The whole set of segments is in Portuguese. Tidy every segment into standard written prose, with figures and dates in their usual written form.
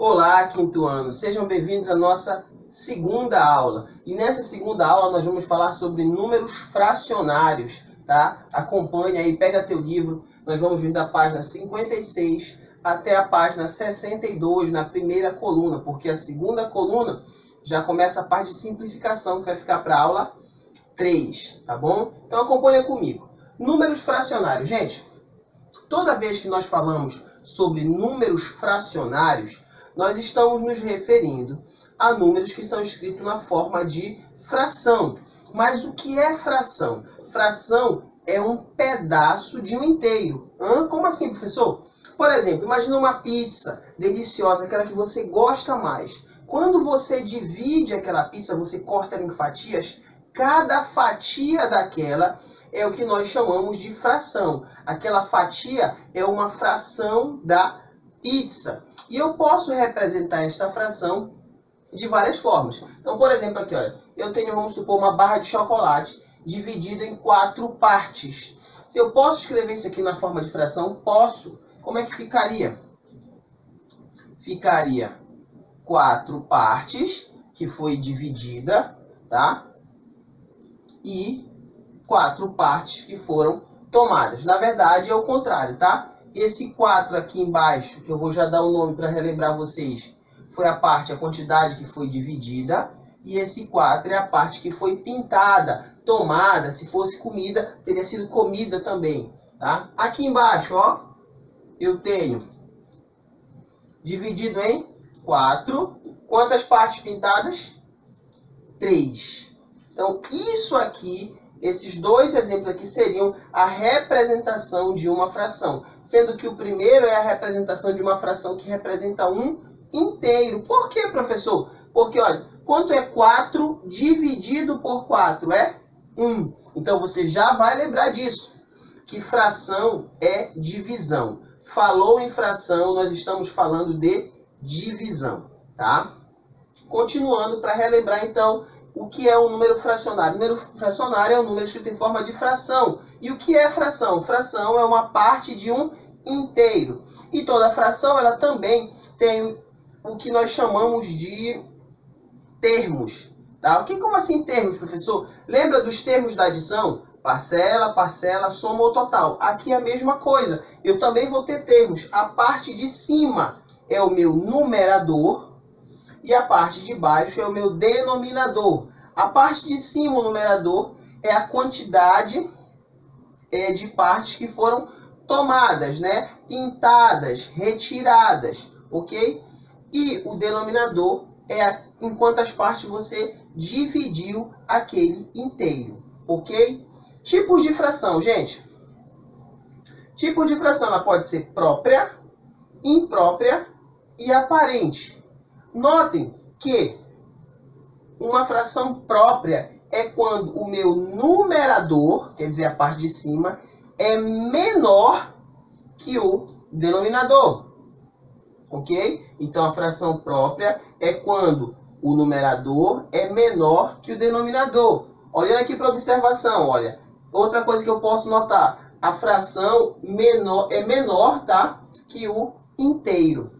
Olá, quinto ano! Sejam bem-vindos à nossa segunda aula. E nessa segunda aula nós vamos falar sobre números fracionários, tá? Acompanhe aí, pega teu livro. Nós vamos vir da página 56 até a página 62 na primeira coluna, porque a segunda coluna já começa a parte de simplificação, que vai ficar para a aula 3, tá bom? Então acompanha comigo. Números fracionários. Gente, toda vez que nós falamos sobre números fracionários, nós estamos nos referindo a números que são escritos na forma de fração. Mas o que é fração? Fração é um pedaço de um inteiro. Como assim, professor? Por exemplo, imagina uma pizza deliciosa, aquela que você gosta mais. Quando você divide aquela pizza, você corta ela em fatias, cada fatia daquela é o que nós chamamos de fração. Aquela fatia é uma fração da pizza. E eu posso representar esta fração de várias formas. Então, por exemplo, aqui, olha, eu tenho, vamos supor, uma barra de chocolate dividida em 4 partes. Se eu posso escrever isso aqui na forma de fração, posso. Como é que ficaria? Ficaria 4 partes, que foi dividida, tá? E 4 partes que foram tomadas. Na verdade, é o contrário, tá? Esse 4 aqui embaixo, que eu vou já dar o nome para relembrar vocês, foi a quantidade que foi dividida. E esse 4 é a parte que foi pintada, tomada. Se fosse comida, teria sido comida também, tá? Aqui embaixo, ó, eu tenho dividido em 4. Quantas partes pintadas? 3. Então, isso aqui, esses dois exemplos aqui seriam a representação de uma fração. Sendo que o primeiro é a representação de uma fração que representa um inteiro. Por quê, professor? Porque, olha, quanto é 4 dividido por 4? É 1. Então, você já vai lembrar disso, que fração é divisão. Falou em fração, nós estamos falando de divisão, tá? Continuando, para relembrar, então, o que é um número fracionário? O número fracionário é um número escrito em forma de fração. E o que é fração? Fração é uma parte de um inteiro. E toda fração, ela também tem o que nós chamamos de termos. Tá? Como assim termos, professor? Lembra dos termos da adição? Parcela, parcela, soma ou total. Aqui é a mesma coisa. Eu também vou ter termos. A parte de cima é o meu numerador e a parte de baixo é o meu denominador. A parte de cima, o numerador, é a quantidade de partes que foram tomadas, né? Pintadas, retiradas, ok? E o denominador é em quantas partes você dividiu aquele inteiro, ok? Tipos de fração, gente. Tipos de fração, ela pode ser própria, imprópria e aparente. Notem que uma fração própria é quando o meu numerador, quer dizer, a parte de cima, é menor que o denominador. Ok? Então, a fração própria é quando o numerador é menor que o denominador. Olhando aqui para a observação, olha. Outra coisa que eu posso notar, a fração é menor, tá, que o inteiro.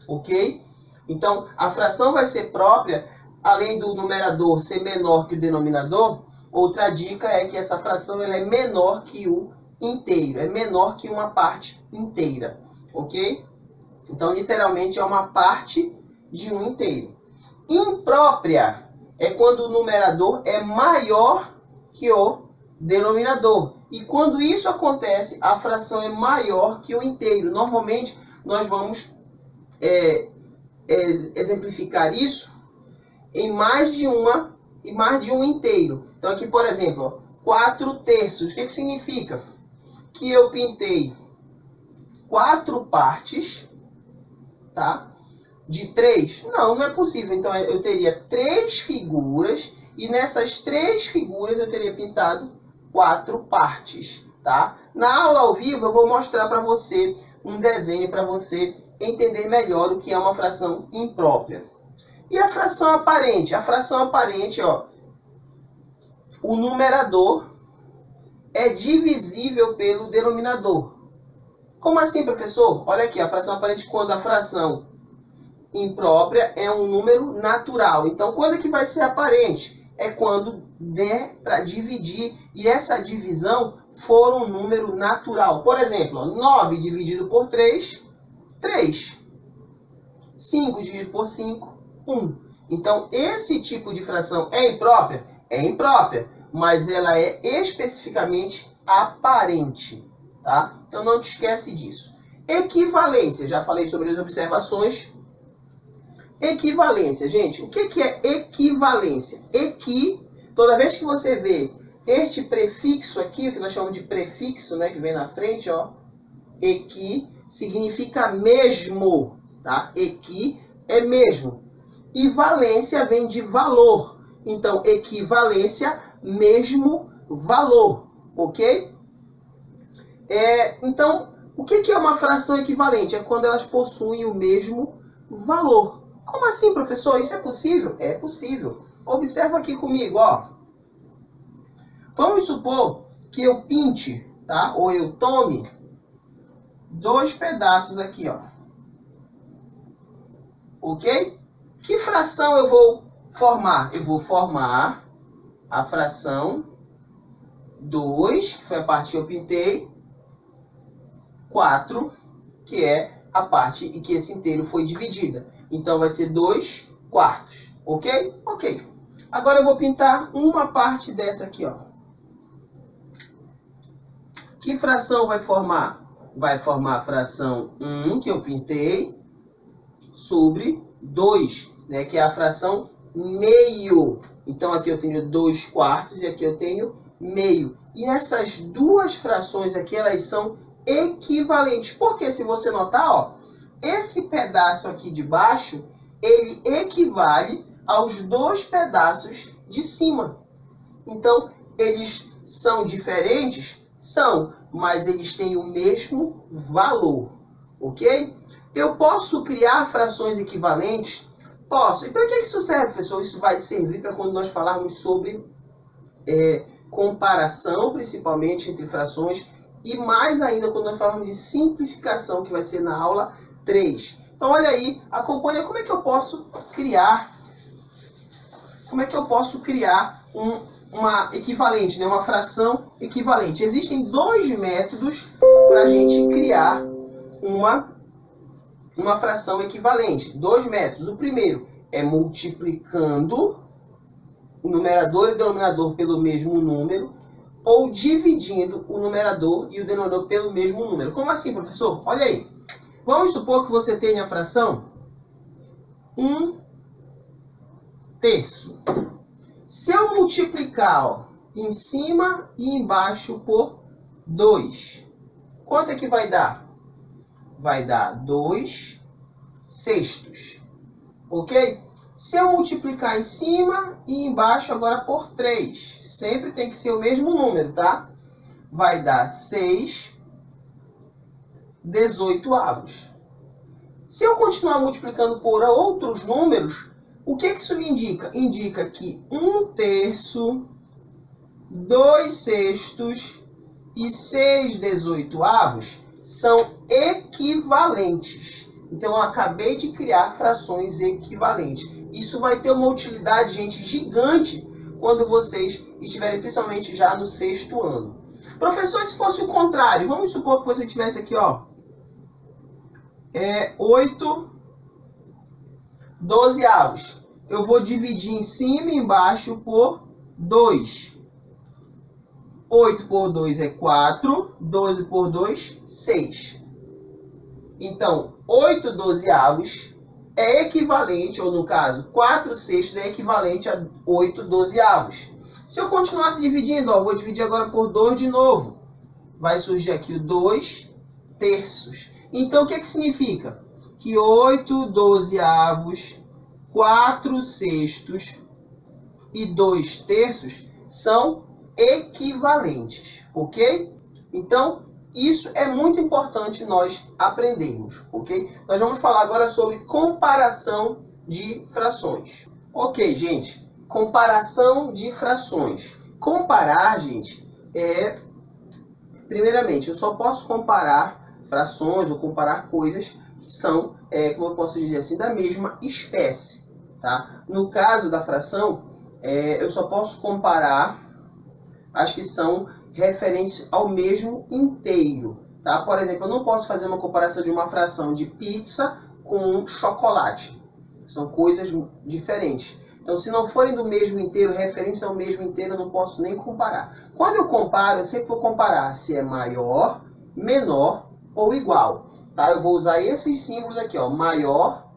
Ok? Então, a fração vai ser própria, além do numerador ser menor que o denominador. Outra dica é que essa fração ela é menor que o inteiro, é menor que uma parte inteira, ok? Então, literalmente, é uma parte de um inteiro. Imprópria é quando o numerador é maior que o denominador. E quando isso acontece, a fração é maior que o inteiro. Normalmente, nós vamos exemplificar isso em mais de um inteiro. Então aqui, por exemplo, 4/3. O que significa? Que eu pintei 4 partes, tá? De 3? Não é possível. Então eu teria 3 figuras e nessas 3 figuras eu teria pintado 4 partes, tá? Na aula ao vivo eu vou mostrar para você um desenho para você entender melhor o que é uma fração imprópria. E a fração aparente? A fração aparente, ó, o numerador é divisível pelo denominador. Como assim, professor? Olha aqui, a fração aparente quando a fração imprópria é um número natural. Então, quando é que vai ser aparente? É quando der para dividir e essa divisão for um número natural. Por exemplo, 9 dividido por 3, 3. 5 dividido por 5, 1. Então, esse tipo de fração é imprópria? É imprópria, mas ela é especificamente aparente. Tá? Então, não te esquece disso. Equivalência, já falei sobre as observações. Equivalência, gente, o que é equivalência? Toda vez que você vê este prefixo aqui, o que nós chamamos de prefixo, né, que vem na frente, ó, equi, significa mesmo, tá? Equi é mesmo. E valência vem de valor. Então, equivalência, mesmo valor, ok? Então, o que é uma fração equivalente? É quando elas possuem o mesmo valor. Como assim, professor? Isso é possível? É possível. Observa aqui comigo, ó. Vamos supor que eu pinte, tá? Ou eu tome 2 pedaços aqui, ó. Ok? Que fração eu vou formar? Eu vou formar a fração 2, que foi a parte que eu pintei, 4, que é a parte em que esse inteiro foi dividida. Então, vai ser 2 quartos. Ok? Ok. Agora, eu vou pintar uma parte dessa aqui, ó. Que fração vai formar? Vai formar a fração 1, que eu pintei, sobre 2, né, que é a fração meio. Então, aqui eu tenho 2 quartos e aqui eu tenho meio. E essas duas frações aqui, elas são equivalentes. Porque se você notar, ó, esse pedaço aqui de baixo, ele equivale aos 2 pedaços de cima. Então, eles são diferentes? São, mas eles têm o mesmo valor, ok? Eu posso criar frações equivalentes? Posso. E para que isso serve, professor? Isso vai servir para quando nós falarmos sobre comparação, principalmente entre frações, e mais ainda quando nós falarmos de simplificação, que vai ser na aula 3. Então, olha aí, acompanha como é que eu posso criar, uma equivalente, né? Uma fração equivalente. Existem 2 métodos para a gente criar uma fração equivalente. 2 métodos. O primeiro é multiplicando o numerador e o denominador pelo mesmo número, ou dividindo o numerador e o denominador pelo mesmo número. Como assim, professor? Olha aí. Vamos supor que você tenha a fração 1 terço. Se eu multiplicar, ó, em cima e embaixo por 2, quanto é que vai dar? Vai dar 2 sextos. Ok? Se eu multiplicar em cima e embaixo agora por 3, sempre tem que ser o mesmo número, tá? Vai dar 6/18. Se eu continuar multiplicando por outros números, o que isso me indica? Indica que 1 terço, 2 sextos e 6/18 são equivalentes. Então, eu acabei de criar frações equivalentes. Isso vai ter uma utilidade, gente, gigante quando vocês estiverem principalmente já no 6º ano. Professor, se fosse o contrário, vamos supor que você tivesse aqui, ó, 8/12. Eu vou dividir em cima e embaixo por 2. 8 por 2 é 4, 12 por 2, 6. Então, 8/12 é equivalente, ou no caso, 4 sextos é equivalente a 8/12. Se eu continuasse dividindo, ó, vou dividir agora por 2 de novo. Vai surgir aqui o 2 terços. Então, o que significa? Que 8/12, 4 sextos e 2 terços são equivalentes, ok? Então, isso é muito importante nós aprendermos, ok? Nós vamos falar agora sobre comparação de frações. Ok, gente, comparação de frações. Comparar, gente, primeiramente, eu só posso comparar frações ou comparar coisas que são, como eu posso dizer assim, da mesma espécie. Tá? No caso da fração, eu só posso comparar as que são referentes ao mesmo inteiro. Tá? Por exemplo, eu não posso fazer uma comparação de uma fração de pizza com chocolate. São coisas diferentes. Então, se não forem do mesmo inteiro, referentes ao mesmo inteiro, eu não posso nem comparar. Quando eu comparo, eu sempre vou comparar se é maior, menor ou igual. Tá? Eu vou usar esses símbolos aqui, ó, maior.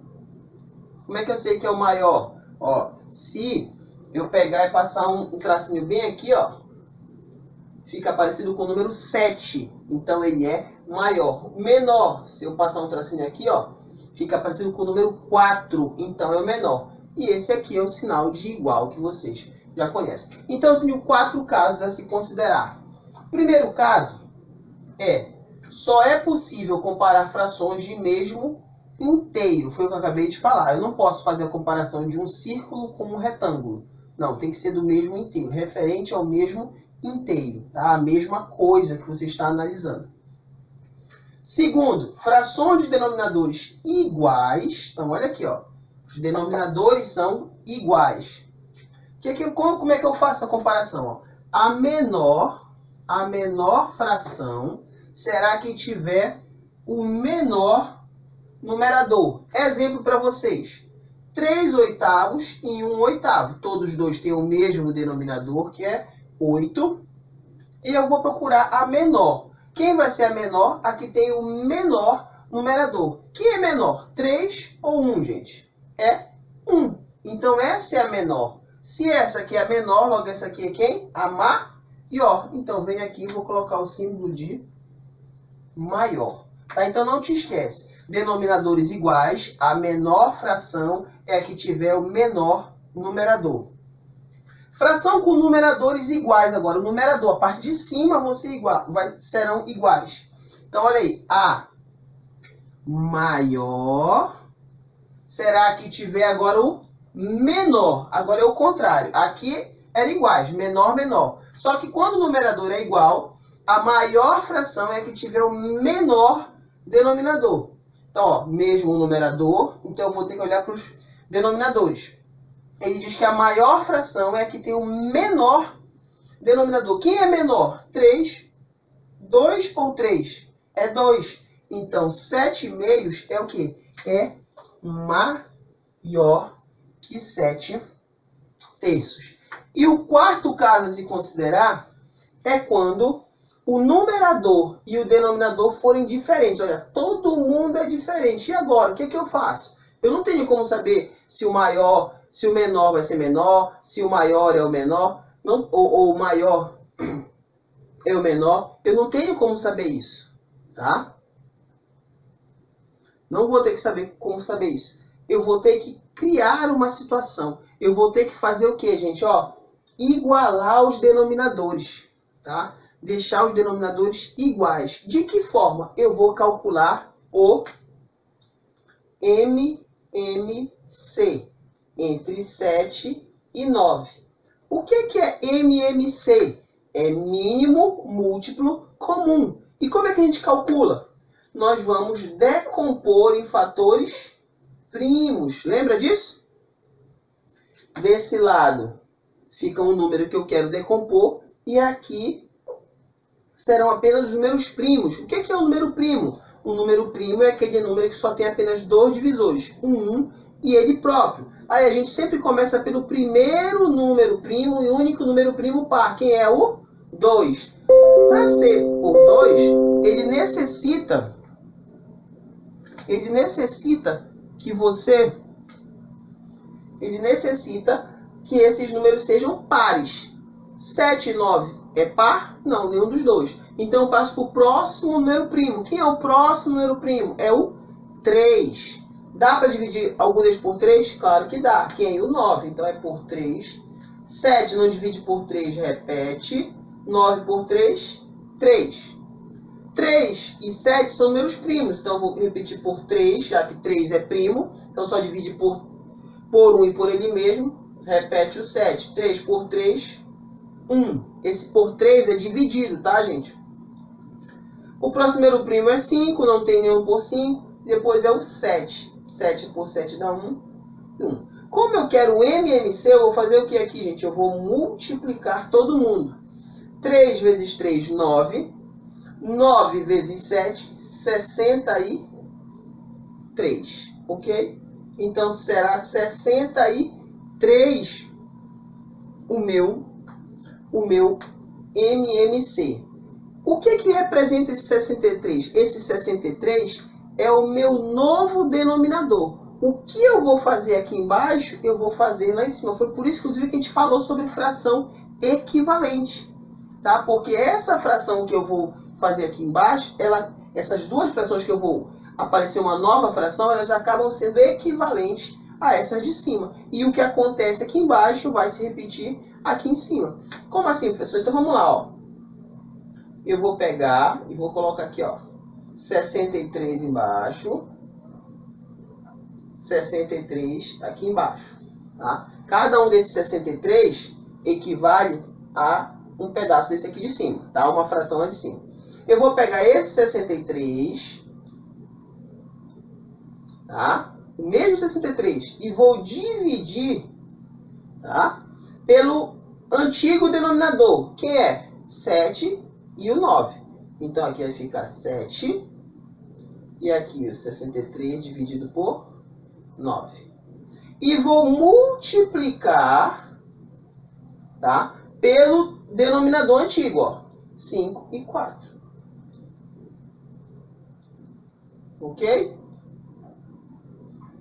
Como é que eu sei que é o maior? Ó, se eu pegar e passar um tracinho bem aqui, ó, fica parecido com o número 7. Então, ele é maior. Menor, se eu passar um tracinho aqui, ó, fica parecido com o número 4. Então, é o menor. E esse aqui é o sinal de igual que vocês já conhecem. Então, eu tenho 4 casos a se considerar. Primeiro caso só é possível comparar frações de mesmo inteiro. Foi o que eu acabei de falar. Eu não posso fazer a comparação de um círculo com um retângulo. Não, tem que ser do mesmo inteiro, referente ao mesmo inteiro, tá? A mesma coisa que você está analisando. Segundo, frações de denominadores iguais. Então, olha aqui, ó. Os denominadores são iguais. Como é que eu faço a comparação? Ó? A menor fração será que tiver o menor numerador. Exemplo para vocês. 3/8 e 1/8. Todos dois têm o mesmo denominador, que é 8. E eu vou procurar a menor. Quem vai ser a menor? A que tem o menor numerador. Quem é menor? 3 ou 1, gente? É 1. Então, essa é a menor. Se essa aqui é a menor, logo essa aqui é quem? A maior. Então, vem aqui e vou colocar o símbolo de maior. Tá? Então, não te esquece. Denominadores iguais, a menor fração é a que tiver o menor numerador. Fração com numeradores iguais agora. O numerador, a parte de cima, serão iguais. Então, olha aí. A maior será a que tiver agora o menor. Agora é o contrário. Aqui era iguais, menor, menor. Só que quando o numerador é igual, a maior fração é a que tiver o menor denominador. Então, ó, mesmo numerador, então eu vou ter que olhar para os denominadores. Ele diz que a maior fração é a que tem o menor denominador. Quem é menor? 3. 2 ou 3? É 2. Então, 7/2 é o quê? É maior que 7/3. E o quarto caso a se considerar é quando o numerador e o denominador forem diferentes. Olha, todo mundo é diferente. E agora, o que eu faço? Eu não tenho como saber se o menor vai ser menor, se o maior é o menor, ou o maior é o menor. Eu não tenho como saber isso, tá? Não vou ter que saber como saber isso. Eu vou ter que criar uma situação. Eu vou ter que fazer o quê, gente? Ó, igualar os denominadores, tá? Deixar os denominadores iguais. De que forma? Eu vou calcular o MMC entre 7 e 9. O que é MMC? É mínimo múltiplo comum. E como é que a gente calcula? Nós vamos decompor em fatores primos. Lembra disso? Desse lado fica um número que eu quero decompor e aqui serão apenas os números primos. O que é o número primo? O número primo é aquele número que só tem apenas 2 divisores, o 1 e ele próprio. Aí a gente sempre começa pelo primeiro número primo e único número primo par, que é o 2. Para ser o 2, ele necessita que esses números sejam pares. 7 e 9 é par? Não, nenhum dos dois. Então eu passo para o próximo número primo. Quem é o próximo número primo? É o 3. Dá para dividir algum deles por 3? Claro que dá. Quem é o 9? Então é por 3. 7 não divide por 3, repete. 9 por 3, 3. 3 e 7 são números primos. Então eu vou repetir por 3, já que 3 é primo. Então só divide por 1 e por ele mesmo. Repete o 7. 3 por 3, 1. Esse por 3 é dividido, tá, gente? O próximo número primo é 5, não tem nenhum por 5. depois é o 7. 7 por 7 dá 1, 1. Como eu quero o MMC, eu vou fazer o que aqui, gente? Eu vou multiplicar todo mundo. 3 vezes 3, 9. 9 vezes 7, 63. Ok? Então, será 63 o meu MMC. O que que representa esse 63? Esse 63 é o meu novo denominador. O que eu vou fazer aqui embaixo, eu vou fazer lá em cima. Foi por isso, inclusive, que a gente falou sobre fração equivalente. Tá? Porque essa fração que eu vou fazer aqui embaixo, essas duas frações que eu vou aparecer uma nova fração, elas acabam sendo equivalentes a essas de cima. E o que acontece aqui embaixo vai se repetir aqui em cima. Como assim, professor? Então vamos lá, ó. Eu vou pegar e vou colocar aqui, ó, 63 embaixo, 63 aqui embaixo. Tá? Cada um desses 63 equivale a um pedaço desse aqui de cima, tá? Uma fração lá de cima. Eu vou pegar esse 63, tá? O mesmo 63, e vou dividir, tá? Pelo antigo denominador, que é 7 e o 9. Então aqui vai ficar 7, e aqui o 63 dividido por 9. E vou multiplicar, tá? Pelo denominador antigo, ó, 5 e 4. Ok?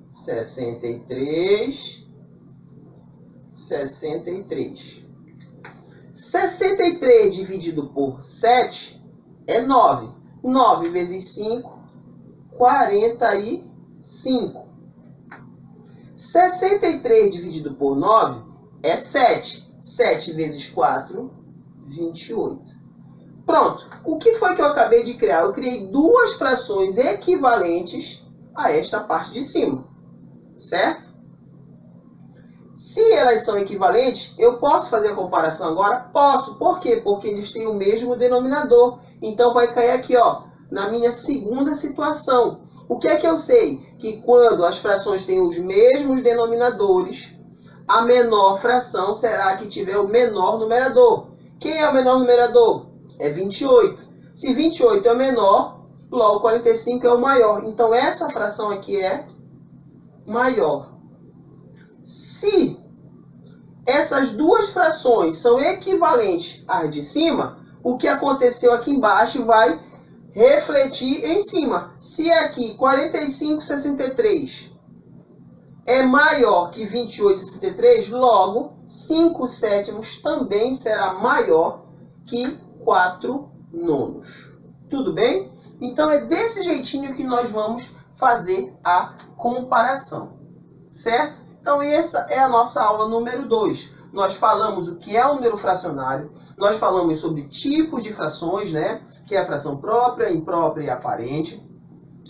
63. 63 dividido por 7 é 9. 9 vezes 5, 45. 63 dividido por 9 é 7. 7 vezes 4, 28. Pronto. O que foi que eu acabei de criar? Eu criei duas frações equivalentes a esta parte de cima. Certo? Se elas são equivalentes, eu posso fazer a comparação agora? Posso. Por quê? Porque eles têm o mesmo denominador. Então vai cair aqui, ó, na minha segunda situação. O que é que eu sei? Que quando as frações têm os mesmos denominadores, a menor fração será a que tiver o menor numerador. Quem é o menor numerador? É 28. Se 28 é o menor, logo 45 é o maior. Então essa fração aqui é maior. Se essas duas frações são equivalentes às de cima, o que aconteceu aqui embaixo vai refletir em cima. Se aqui 45,63 é maior que 28,63, logo 5/7 também será maior que 4/9. Tudo bem? Então é desse jeitinho que nós vamos fazer a comparação. Certo? Então essa é a nossa aula número 2. Nós falamos o que é o número fracionário, nós falamos sobre tipos de frações, né? Que é a fração própria, imprópria e aparente.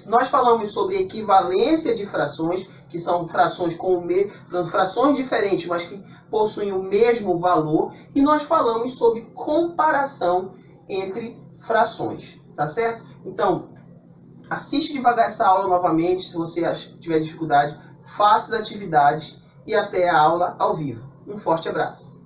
Nós falamos sobre equivalência de frações, que são frações frações diferentes, mas que possuem o mesmo valor. E nós falamos sobre comparação entre frações, tá certo? Então, assiste devagar essa aula novamente, se você tiver dificuldade, faça as atividades e até a aula ao vivo. Um forte abraço.